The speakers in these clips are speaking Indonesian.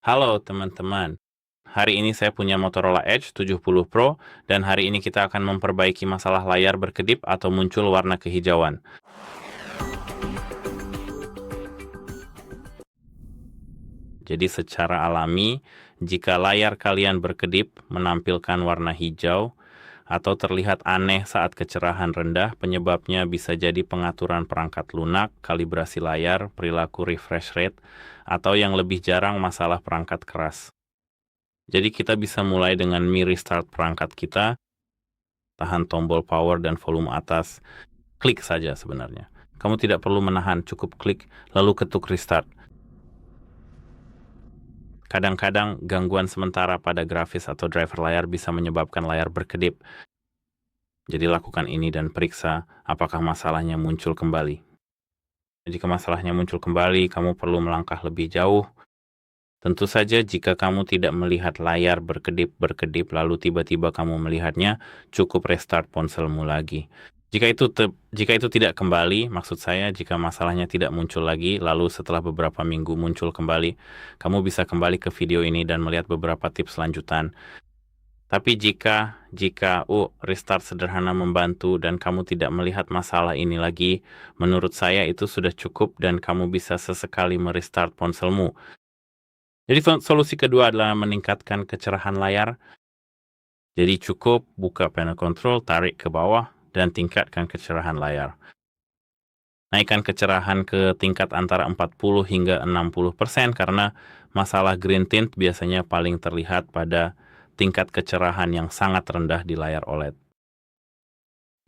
Halo teman-teman, hari ini saya punya Motorola Edge 70 Pro dan hari ini kita akan memperbaiki masalah layar berkedip atau muncul warna kehijauan. Jadi secara alami, jika layar kalian berkedip menampilkan warna hijau atau terlihat aneh saat kecerahan rendah, penyebabnya bisa jadi pengaturan perangkat lunak, kalibrasi layar, perilaku refresh rate, atau yang lebih jarang masalah perangkat keras. Jadi kita bisa mulai dengan Mi Restart perangkat kita, tahan tombol power dan volume atas, klik saja sebenarnya. Kamu tidak perlu menahan, cukup klik, lalu ketuk restart. Kadang-kadang gangguan sementara pada grafis atau driver layar bisa menyebabkan layar berkedip. Jadi lakukan ini dan periksa apakah masalahnya muncul kembali. Jika masalahnya muncul kembali, kamu perlu melangkah lebih jauh. Tentu saja jika kamu tidak melihat layar berkedip-berkedip lalu tiba-tiba kamu melihatnya, cukup restart ponselmu lagi. Jika itu tidak kembali, maksud saya jika masalahnya tidak muncul lagi, lalu setelah beberapa minggu muncul kembali, kamu bisa kembali ke video ini dan melihat beberapa tips lanjutan. Tapi jika restart sederhana membantu dan kamu tidak melihat masalah ini lagi, menurut saya itu sudah cukup dan kamu bisa sesekali merestart ponselmu. Jadi solusi kedua adalah meningkatkan kecerahan layar. Jadi cukup buka panel control, tarik ke bawah, dan tingkatkan kecerahan layar. Naikkan kecerahan ke tingkat antara 40 hingga 60% karena masalah green tint biasanya paling terlihat pada tingkat kecerahan yang sangat rendah di layar OLED.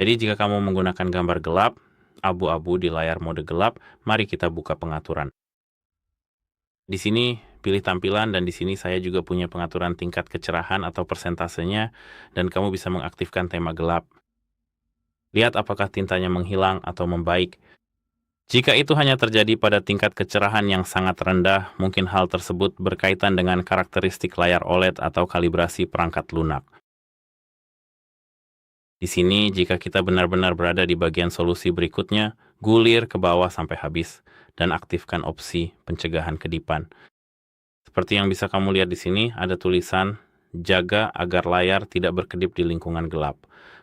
Jadi jika kamu menggunakan gambar gelap, abu-abu di layar mode gelap, mari kita buka pengaturan. Di sini pilih tampilan dan di sini saya juga punya pengaturan tingkat kecerahan atau persentasenya dan kamu bisa mengaktifkan tema gelap. Lihat apakah tintanya menghilang atau membaik. Jika itu hanya terjadi pada tingkat kecerahan yang sangat rendah, mungkin hal tersebut berkaitan dengan karakteristik layar OLED atau kalibrasi perangkat lunak. Di sini, jika kita benar-benar berada di bagian solusi berikutnya, gulir ke bawah sampai habis dan aktifkan opsi pencegahan kedipan. Seperti yang bisa kamu lihat di sini, ada tulisan, jaga agar layar tidak berkedip di lingkungan gelap.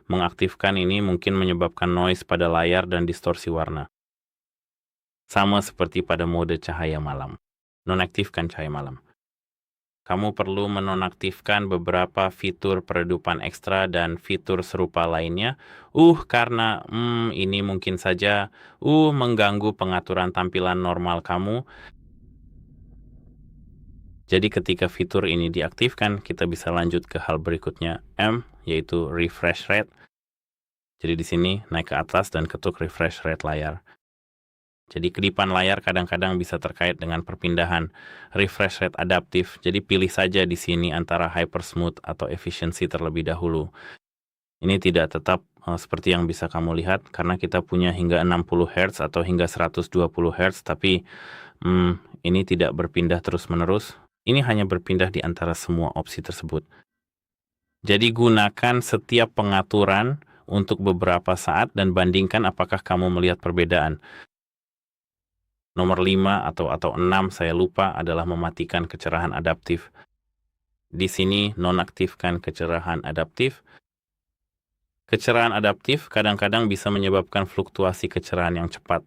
Mengaktifkan ini mungkin menyebabkan noise pada layar dan distorsi warna. Sama seperti pada mode cahaya malam. Nonaktifkan cahaya malam. Kamu perlu menonaktifkan beberapa fitur peredupan ekstra dan fitur serupa lainnya. Karena ini mungkin saja mengganggu pengaturan tampilan normal kamu. Jadi ketika fitur ini diaktifkan, kita bisa lanjut ke hal berikutnya, M, yaitu refresh rate. Jadi di sini naik ke atas dan ketuk refresh rate layar. Jadi kedipan layar kadang-kadang bisa terkait dengan perpindahan refresh rate adaptif. Jadi pilih saja di sini antara hyper smooth atau efisiensi terlebih dahulu. Ini tidak tetap seperti yang bisa kamu lihat karena kita punya hingga 60 Hz atau hingga 120 Hz, tapi ini tidak berpindah terus-menerus. Ini hanya berpindah di antara semua opsi tersebut. Jadi gunakan setiap pengaturan untuk beberapa saat dan bandingkan apakah kamu melihat perbedaan. Nomor 5 atau 6 saya lupa adalah mematikan kecerahan adaptif. Di sini nonaktifkan kecerahan adaptif. Kecerahan adaptif kadang-kadang bisa menyebabkan fluktuasi kecerahan yang cepat.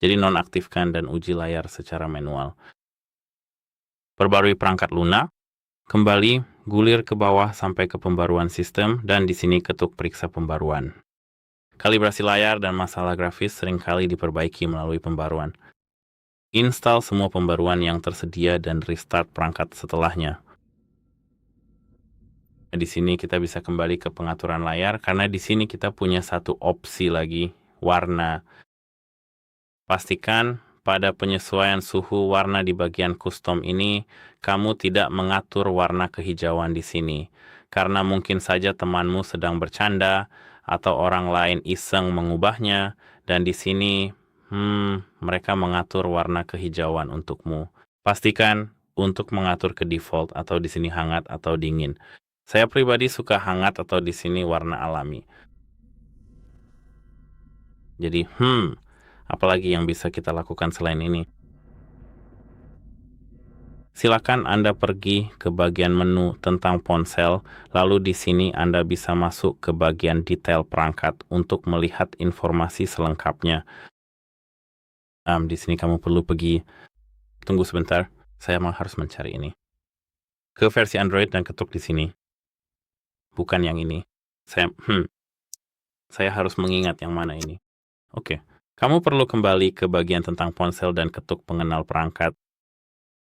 Jadi nonaktifkan dan uji layar secara manual. Perbarui perangkat lunak. Kembali gulir ke bawah sampai ke pembaruan sistem dan di sini ketuk periksa pembaruan. Kalibrasi layar dan masalah grafis seringkali diperbaiki melalui pembaruan. Install semua pembaruan yang tersedia dan restart perangkat setelahnya. Di sini kita bisa kembali ke pengaturan layar karena di sini kita punya satu opsi lagi, warna. Pastikan pada penyesuaian suhu warna di bagian custom ini, kamu tidak mengatur warna kehijauan di sini. Karena mungkin saja temanmu sedang bercanda, atau orang lain iseng mengubahnya, dan di sini, mereka mengatur warna kehijauan untukmu. Pastikan untuk mengatur ke default atau di sini hangat atau dingin. Saya pribadi suka hangat atau di sini warna alami. Jadi, apalagi yang bisa kita lakukan selain ini? Silakan Anda pergi ke bagian menu tentang ponsel, lalu di sini Anda bisa masuk ke bagian detail perangkat untuk melihat informasi selengkapnya. Di sini kamu perlu pergi, tunggu sebentar, saya harus mencari ini. Ke versi Android dan ketuk di sini. Bukan yang ini. Saya harus mengingat yang mana ini. Oke. Kamu perlu kembali ke bagian tentang ponsel dan ketuk pengenal perangkat.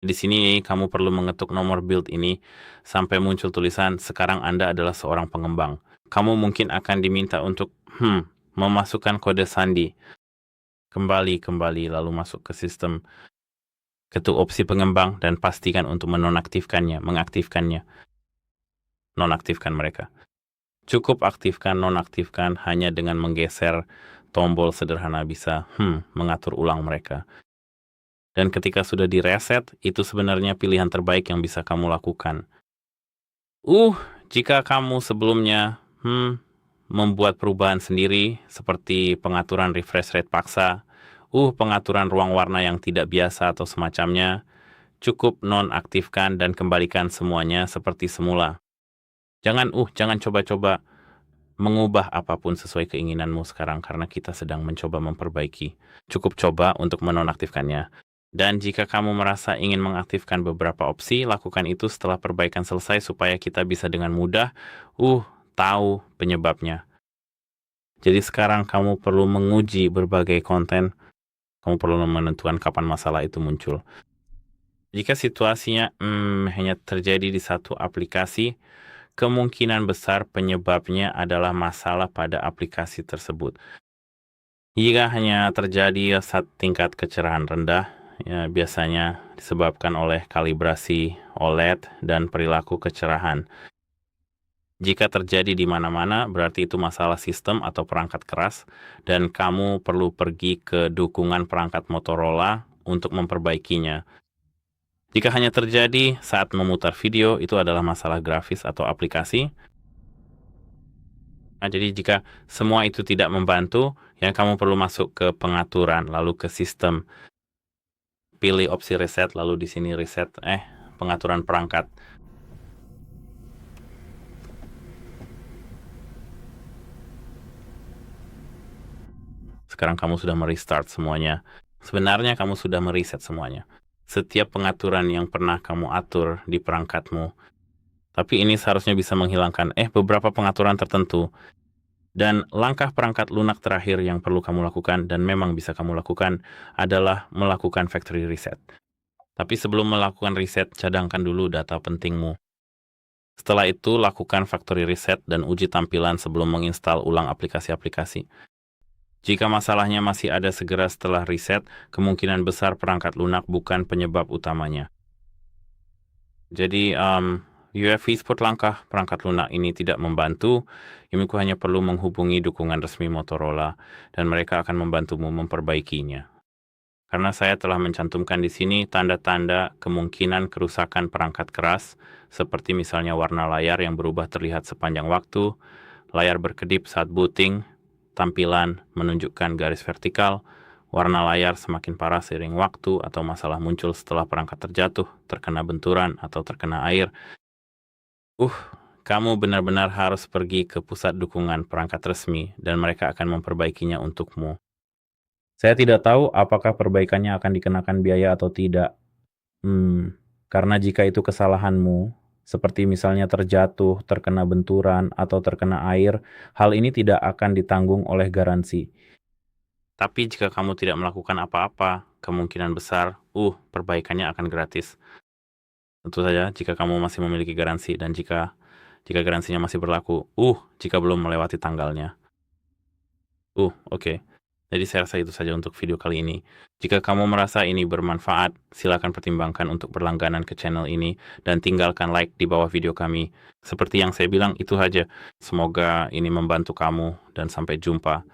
Di sini kamu perlu mengetuk nomor build ini sampai muncul tulisan sekarang Anda adalah seorang pengembang. Kamu mungkin akan diminta untuk memasukkan kode sandi. Kembali lalu masuk ke sistem. Ketuk opsi pengembang dan pastikan untuk mengaktifkan mereka. Cukup aktifkan, nonaktifkan hanya dengan menggeser tombol sederhana bisa mengatur ulang mereka. Dan ketika sudah direset, itu sebenarnya pilihan terbaik yang bisa kamu lakukan. Jika kamu sebelumnya membuat perubahan sendiri, seperti pengaturan refresh rate paksa, pengaturan ruang warna yang tidak biasa atau semacamnya, cukup nonaktifkan dan kembalikan semuanya seperti semula. Jangan coba-coba mengubah apapun sesuai keinginanmu sekarang karena kita sedang mencoba memperbaiki. Cukup coba untuk menonaktifkannya. Dan jika kamu merasa ingin mengaktifkan beberapa opsi, lakukan itu setelah perbaikan selesai supaya kita bisa dengan mudah tahu penyebabnya. Jadi sekarang kamu perlu menguji berbagai konten. Kamu perlu menentukan kapan masalah itu muncul. Jika situasinya hanya terjadi di satu aplikasi, kemungkinan besar penyebabnya adalah masalah pada aplikasi tersebut. Jika hanya terjadi saat tingkat kecerahan rendah, ya, biasanya disebabkan oleh kalibrasi OLED dan perilaku kecerahan. Jika terjadi di mana-mana, berarti itu masalah sistem atau perangkat keras, dan kamu perlu pergi ke dukungan perangkat Motorola untuk memperbaikinya. Jika hanya terjadi saat memutar video, itu adalah masalah grafis atau aplikasi. Jadi jika semua itu tidak membantu, ya kamu perlu masuk ke pengaturan, lalu ke sistem. Pilih opsi reset, lalu di sini reset pengaturan perangkat. Sekarang kamu sudah merestart semuanya. Sebenarnya kamu sudah mereset semuanya. Setiap pengaturan yang pernah kamu atur di perangkatmu. Tapi ini seharusnya bisa menghilangkan beberapa pengaturan tertentu. Dan langkah perangkat lunak terakhir yang perlu kamu lakukan dan memang bisa kamu lakukan adalah melakukan factory reset. Tapi sebelum melakukan reset, cadangkan dulu data pentingmu. Setelah itu, lakukan factory reset dan uji tampilan sebelum menginstal ulang aplikasi-aplikasi. Jika masalahnya masih ada segera setelah reset, kemungkinan besar perangkat lunak bukan penyebab utamanya. Jadi, UEFI support langkah perangkat lunak ini tidak membantu. Yumiku hanya perlu menghubungi dukungan resmi Motorola dan mereka akan membantumu memperbaikinya. Karena saya telah mencantumkan di sini tanda-tanda kemungkinan kerusakan perangkat keras, seperti misalnya warna layar yang berubah terlihat sepanjang waktu, layar berkedip saat booting, tampilan menunjukkan garis vertikal, warna layar semakin parah seiring waktu, atau masalah muncul setelah perangkat terjatuh, terkena benturan, atau terkena air. Kamu benar-benar harus pergi ke pusat dukungan perangkat resmi dan mereka akan memperbaikinya untukmu. Saya tidak tahu apakah perbaikannya akan dikenakan biaya atau tidak. Karena jika itu kesalahanmu, seperti misalnya terjatuh, terkena benturan, atau terkena air, hal ini tidak akan ditanggung oleh garansi. Tapi jika kamu tidak melakukan apa-apa, kemungkinan besar, perbaikannya akan gratis. Tentu saja jika kamu masih memiliki garansi dan jika garansinya masih berlaku, jika belum melewati tanggalnya. Oke. Jadi saya rasa itu saja untuk video kali ini. Jika kamu merasa ini bermanfaat, silakan pertimbangkan untuk berlangganan ke channel ini dan tinggalkan like di bawah video kami. Seperti yang saya bilang, itu saja. Semoga ini membantu kamu dan sampai jumpa.